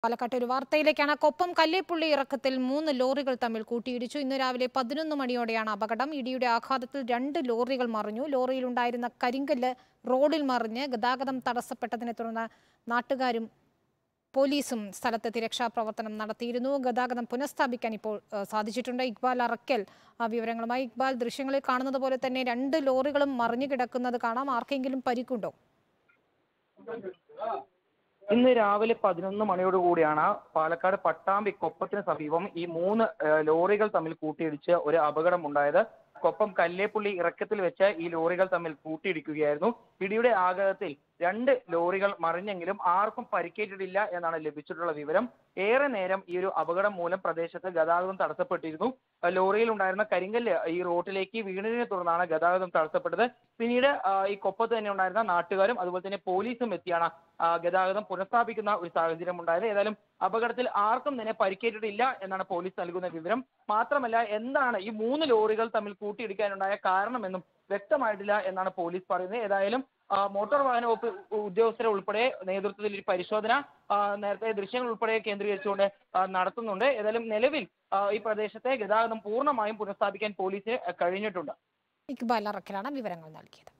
പാലക്കാട്ടെ ഒരു വാർത്തയിലേക്കാണ്. കൊപ്പം കല്ലേപ്പുള്ളി ഇറക്കത്തിൽ 3 ലോറികൾ തമ്മിൽ കൂട്ടിയിടിച്ചു. ഇന്ന് രാവിലെ 11 മണിയോടെയാണ് അപകടം. ഇടിയുടെ ആഘാതത്തിൽ 2 ലോറികൾ മറിഞ്ഞു. ലോറിയിലുണ്ടായിരുന്ന കരിങ്കല്ല് റോഡിൽ മറിഞ്ഞ് ഗതാഗതം തടസ്സപ്പെട്ടതിനെ തുടർന്ന് നാട്ടുകാരും പോലീസും സ്ഥലത്തെത്തി രക്ഷാപ്രവർത്തനം നടത്തിയിരുന്നു. ഗതാഗതം പുനഃസ്ഥാപിക്കാൻ ഇപ്പോൾ സാധിച്ചിട്ടുണ്ട്. ഇക്ബാൽ അറക്കൽ വിവരങ്ങളുമായി. ഇക്ബാൽ, ദൃശ്യങ്ങളിൽ കാണുന്നത് പോലെ തന്നെ 2 ലോറികളും മറിഞ്ഞു കിടക്കുന്നത് കാണാം. ആർക്കെങ്കിലും പരിക്കുണ്ടോ? ഇന്ന് രാവിലെ 11 മണിയോടുകൂടിയാണ് പാലക്കാട് പട്ടാമ്പി കൊപ്പത്തിന് സമീപം ഈ 3 ലോറികൾ തമ്മിൽ കൂട്ടിയിടിച്ച് ഒരു അപകടം ഉണ്ടായത്. കൊപ്പം കല്ലേപ്പുള്ളി ഇറക്കത്തിൽ വെച്ച് ഈ ലോറികൾ തമ്മിൽ കൂട്ടിയിടിക്കുകയായിരുന്നു. ഇടിയുടെ ആഘാതത്തിൽ 2 ലോറികൾ മറിഞ്ഞെങ്കിലും ആർക്കും പരിക്കേറ്റിട്ടില്ല എന്നാണ് ലഭിച്ചിട്ടുള്ള വിവരം. ഏറെ നേരം ഈ ഒരു അപകടം മൂലം പ്രദേശത്ത് ഗതാഗതം തടസ്സപ്പെട്ടിരുന്നു. ലോറിയിൽ ഉണ്ടായിരുന്ന കരിങ്കല്ല് ഈ റോഡിലേക്ക് വീണതിനെ തുടർന്നാണ് ഗതാഗതം തടസ്സപ്പെട്ടത്. പിന്നീട് ഈ കൊപ്പത്ത് തന്നെ ഉണ്ടായിരുന്ന നാട്ടുകാരും അതുപോലെ തന്നെ പോലീസും എത്തിയാണ് ഗതാഗതം പുനഃസ്ഥാപിക്കുന്ന ഒരു സാഹചര്യം ഉണ്ടായത്. ഏതായാലും അപകടത്തിൽ ആർക്കും തന്നെ പരിക്കേറ്റിട്ടില്ല എന്നാണ് പോലീസ് നൽകുന്ന വിവരം. മാത്രമല്ല, എന്താണ് ഈ 3 ലോറികൾ തമ്മിൽ കൂട്ടിയിടിക്കാനുണ്ടായ കാരണമെന്നും വ്യക്തമായിട്ടില്ല എന്നാണ് പോലീസ് പറയുന്നത്. ഏതായാലും മോട്ടോർ വാഹന വകുപ്പ് ഉദ്യോഗസ്ഥരെ ഉൾപ്പെടെ നേതൃത്വത്തിൽ ഒരു പരിശോധന നേരത്തെ ദൃശ്യങ്ങൾ ഉൾപ്പെടെ കേന്ദ്രീകരിച്ചുകൊണ്ട് നടത്തുന്നുണ്ട്. ഏതായാലും നിലവിൽ ഈ പ്രദേശത്തെ ഗതാഗതം പൂർണ്ണമായും പുനഃസ്ഥാപിക്കാൻ പോലീസിന് കഴിഞ്ഞിട്ടുണ്ട്. ഇക്ബാൽ അറക്കലാണ് വിവരങ്ങൾ നൽകിയത്.